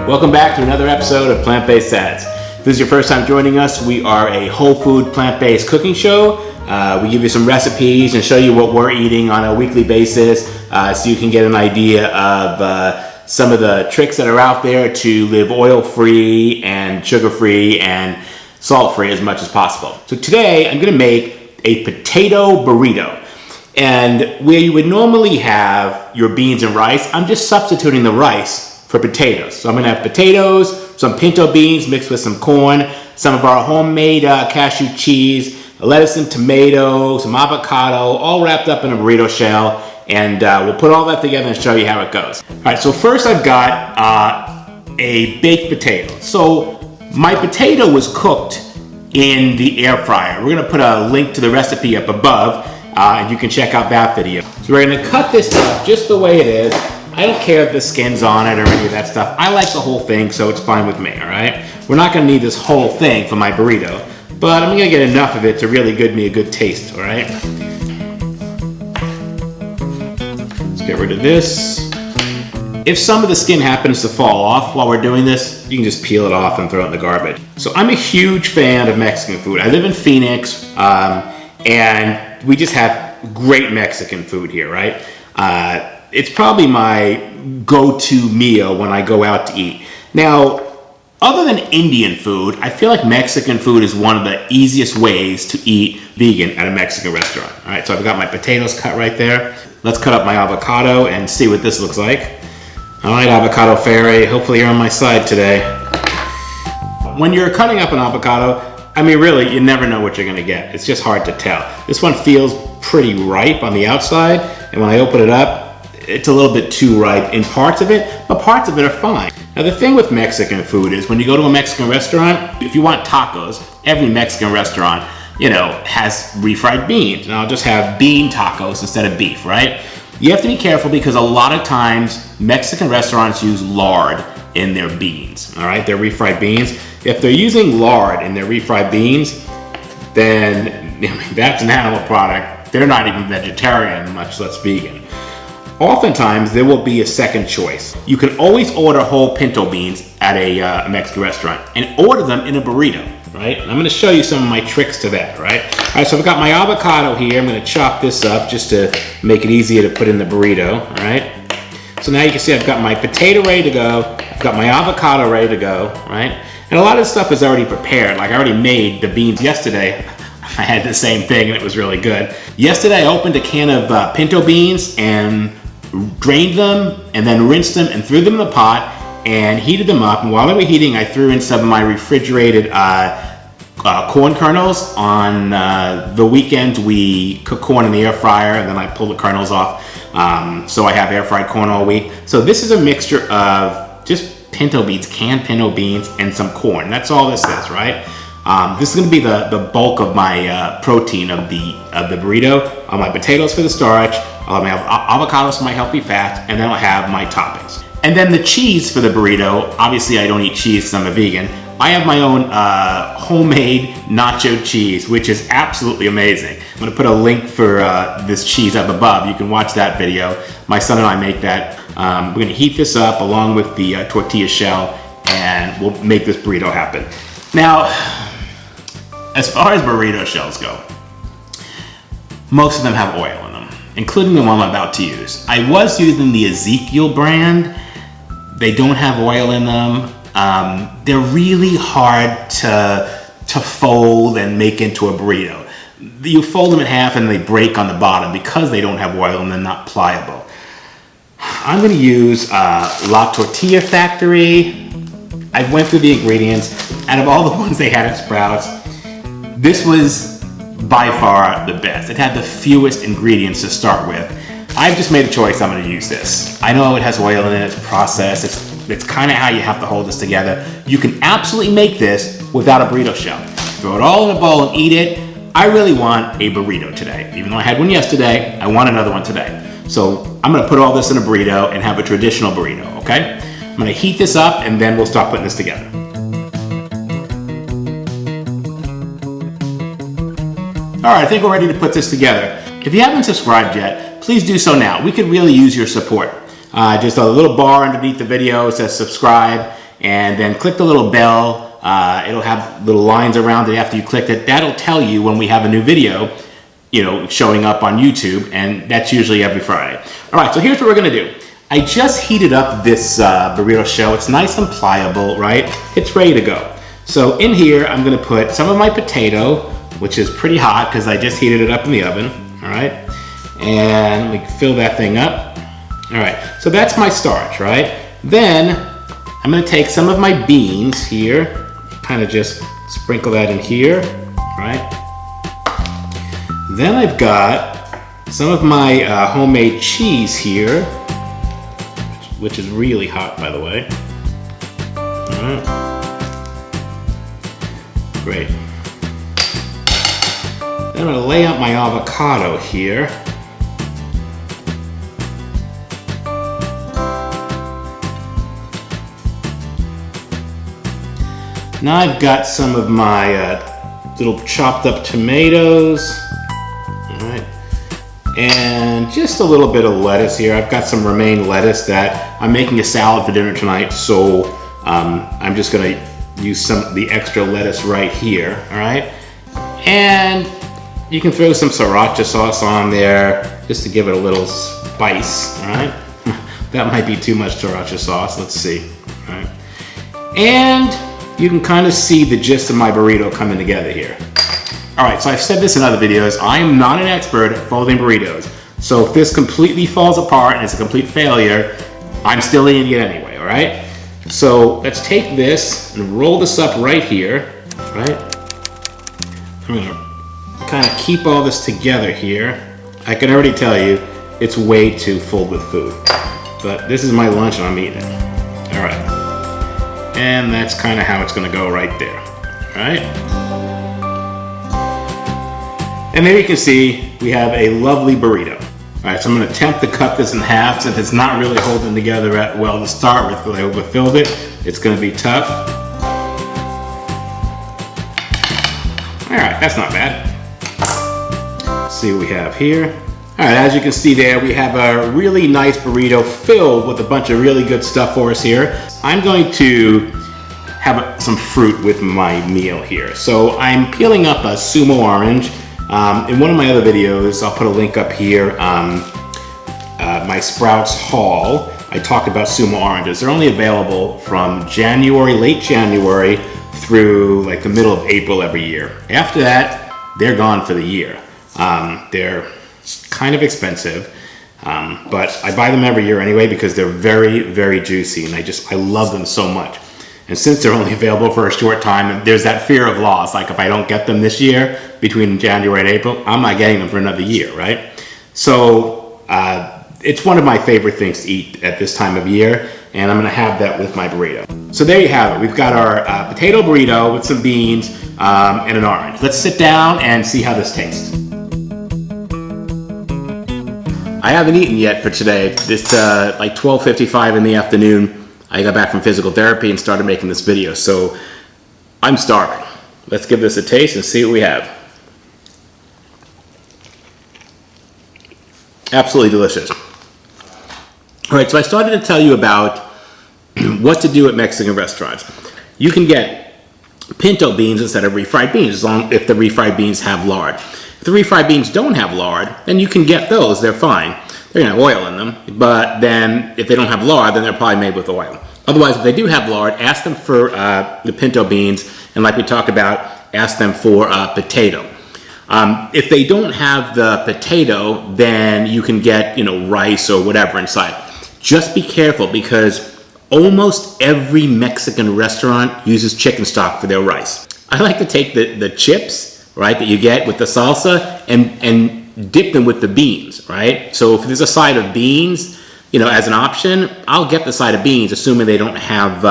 Welcome back to another episode of Plant-Based Sads. If this is your first time joining us, we are a whole food plant-based cooking show. We give you some recipes and show you what we're eating on a weekly basis so you can get an idea of some of the tricks that are out there to live oil-free and sugar-free and salt-free as much as possible. So today I'm going to make a potato burrito. And where you would normally have your beans and rice, I'm just substituting the rice for potatoes. So I'm going to have potatoes, some pinto beans mixed with some corn, some of our homemade cashew cheese, lettuce and tomato, some avocado, all wrapped up in a burrito shell. And we'll put all that together and show you how it goes. All right, so first I've got a baked potato. So my potato was cooked in the air fryer. We're going to put a link to the recipe up above. And you can check out that video. So we're gonna cut this up just the way it is. I don't care if the skin's on it or any of that stuff. I like the whole thing, so it's fine with me, all right? We're not gonna need this whole thing for my burrito, but I'm gonna get enough of it to really give me a good taste, all right? Let's get rid of this. If some of the skin happens to fall off while we're doing this, you can just peel it off and throw it in the garbage. So I'm a huge fan of Mexican food. I live in Phoenix, and we just have great Mexican food here, right? It's probably my go-to meal when I go out to eat. Now, other than Indian food, I feel like Mexican food is one of the easiest ways to eat vegan at a Mexican restaurant. All right, so I've got my potatoes cut right there. Let's cut up my avocado and see what this looks like. All right, avocado fairy, hopefully you're on my side today. When you're cutting up an avocado, I mean, really, you never know what you're gonna get. It's just hard to tell. This one feels pretty ripe on the outside, and when I open it up, it's a little bit too ripe in parts of it, but parts of it are fine. Now, the thing with Mexican food is when you go to a Mexican restaurant, if you want tacos, every Mexican restaurant, you know, has refried beans. And I'll just have bean tacos instead of beef, right? You have to be careful because a lot of times Mexican restaurants use lard in their beans, all right? Their refried beans. If they're using lard in their refried beans, then that's an animal product. They're not even vegetarian, much less vegan. Oftentimes, there will be a second choice. You can always order whole pinto beans at a Mexican restaurant and order them in a burrito, right? And I'm gonna show you some of my tricks to that, right? All right, so I've got my avocado here. I'm gonna chop this up just to make it easier to put in the burrito, all right? So now you can see I've got my potato ready to go. I've got my avocado ready to go, right? And a lot of this stuff is already prepared. Like I already made the beans yesterday. I had the same thing and it was really good. Yesterday I opened a can of pinto beans and drained them and then rinsed them and threw them in the pot and heated them up. And while they were heating, I threw in some of my refrigerated corn kernels. On the weekend, we cook corn in the air fryer and then I pull the kernels off. So I have air fried corn all week. So this is a mixture of just pinto beans, canned pinto beans, and some corn. That's all this is, right? This is gonna be the bulk of my protein of the burrito. My potatoes for the starch, I'll have my avocados for my healthy fat, and then I'll have my toppings. And then the cheese for the burrito, obviously I don't eat cheese because I'm a vegan. I have my own homemade nacho cheese, which is absolutely amazing. I'm gonna put a link for this cheese up above. You can watch that video. My son and I make that. We're gonna heat this up along with the tortilla shell and we'll make this burrito happen. Now, as far as burrito shells go, most of them have oil in them, including the one I'm about to use. I was using the Ezekiel brand. They don't have oil in them. They're really hard to fold and make into a burrito. You fold them in half and they break on the bottom because they don't have oil and they're not pliable. I'm gonna use La Tortilla Factory. I went through the ingredients. Out of all the ones they had at Sprouts, this was by far the best. It had the fewest ingredients to start with. I've just made a choice, I'm gonna use this. I know it has oil in it, it's processed, it's kind of how you have to hold this together. You can absolutely make this without a burrito shell. Throw it all in a bowl and eat it. I really want a burrito today. Even though I had one yesterday, I want another one today. So I'm gonna put all this in a burrito and have a traditional burrito, okay? I'm gonna heat this up and then we'll start putting this together. All right, I think we're ready to put this together. If you haven't subscribed yet, please do so now. We could really use your support. Just a little bar underneath the video says subscribe, and then click the little bell. It'll have little lines around it after you click it. That'll tell you when we have a new video, showing up on YouTube, and that's usually every Friday. All right, so here's what we're gonna do. I just heated up this burrito shell. It's nice and pliable, right? It's ready to go. So in here, I'm gonna put some of my potato, which is pretty hot because I just heated it up in the oven, all right? And we fill that thing up. All right, so that's my starch, right? Then I'm gonna take some of my beans here, kind of just sprinkle that in here, right? Then I've got some of my homemade cheese here, which is really hot, by the way. All right. Great. Then I'm gonna lay out my avocado here. Now I've got some of my little chopped up tomatoes. All right. And just a little bit of lettuce here. I've got some romaine lettuce that I'm making a salad for dinner tonight, so I'm just gonna use some of the extra lettuce right here, all right? And you can throw some sriracha sauce on there just to give it a little spice, all right? That might be too much sriracha sauce, let's see, all right? And you can kind of see the gist of my burrito coming together here. All right, so I've said this in other videos, I am not an expert at folding burritos. So if this completely falls apart and it's a complete failure, I'm still eating it anyway, all right? So let's take this and roll this up right here, right? I'm gonna kind of keep all this together here. I can already tell you, it's way too full with food. But this is my lunch and I'm eating it. All right. And that's kind of how it's gonna go right there, all right? And there you can see we have a lovely burrito. All right, so I'm gonna attempt to cut this in half since it's not really holding together well to start with, because I overfilled it. It's gonna be tough. All right, that's not bad. Let's see what we have here. All right, as you can see there, we have a really nice burrito filled with a bunch of really good stuff for us here. I'm going to have some fruit with my meal here. So I'm peeling up a sumo orange. In one of my other videos, I'll put a link up here, my Sprouts haul, I talked about sumo oranges. They're only available from January, late January, through like the middle of April every year. After that, they're gone for the year. They're kind of expensive, but I buy them every year anyway because they're very, very juicy, and I love them so much. And since they're only available for a short time, there's that fear of loss. Like if I don't get them this year, between January and April, I'm not getting them for another year, right? So it's one of my favorite things to eat at this time of year, and I'm gonna have that with my burrito. So there you have it. We've got our potato burrito with some beans and an orange. Let's sit down and see how this tastes. I haven't eaten yet for today. It's like 12:55 in the afternoon. I got back from physical therapy and started making this video, so I'm starving. Let's give this a taste and see what we have. Absolutely delicious. All right, so I started to tell you about what to do at Mexican restaurants. You can get pinto beans instead of refried beans, if the refried beans have lard. If the refried beans don't have lard, then you can get those, they're fine. They're gonna have oil in them, but then if they don't have lard, then they're probably made with oil. Otherwise, if they do have lard, ask them for the pinto beans, and like we talked about, ask them for potato. If they don't have the potato, then you can get, rice or whatever inside. Just be careful because almost every Mexican restaurant uses chicken stock for their rice. I like to take the chips, right, that you get with the salsa and dip them with the beans, right? So if there's a side of beans, as an option, I'll get the side of beans, assuming they don't have,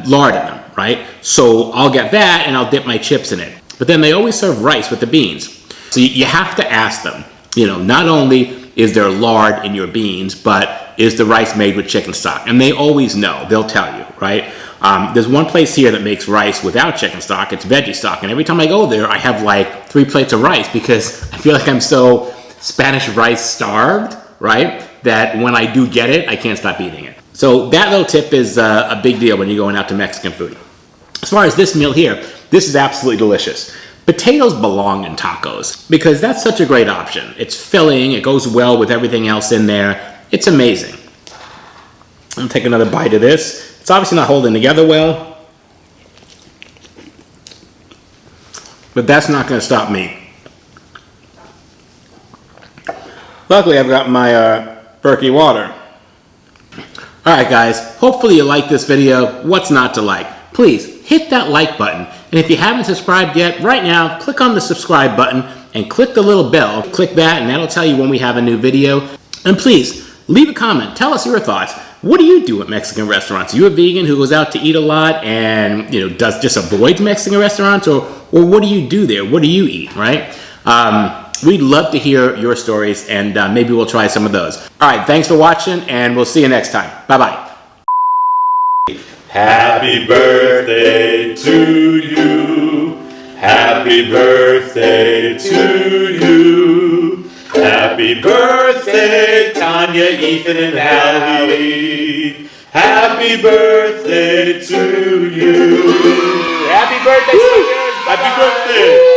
lard in them, right? So I'll get that and I'll dip my chips in it. But then they always serve rice with the beans. So you have to ask them, not only is there lard in your beans, but is the rice made with chicken stock? And they always know, they'll tell you, right? There's one place here that makes rice without chicken stock, it's veggie stock. And every time I go there, I have like 3 plates of rice because I feel like I'm so Spanish rice starved, right? That when I do get it, I can't stop eating it. So that little tip is a big deal when you're going out to Mexican food. As far as this meal here, this is absolutely delicious. Potatoes belong in tacos because that's such a great option. It's filling, it goes well with everything else in there. It's amazing. I'm gonna take another bite of this. It's obviously not holding together well, but that's not gonna stop me. Luckily, I've got my Berkey water. All right, guys, hopefully you like this video. What's not to like? Please hit that like button. And if you haven't subscribed yet, right now, click on the subscribe button and click the little bell. Click that and that'll tell you when we have a new video. And please, leave a comment. Tell us your thoughts. What do you do at Mexican restaurants? Are you a vegan who goes out to eat a lot and does just avoid Mexican restaurants? Or what do you do there? What do you eat, right? We'd love to hear your stories, and maybe we'll try some of those. All right, thanks for watching, and we'll see you next time. Bye-bye. Happy birthday to you. Happy birthday to you. Happy birthday, Tanya, Ethan, and Hallie. Happy birthday to you. Happy birthday, Happy birthday.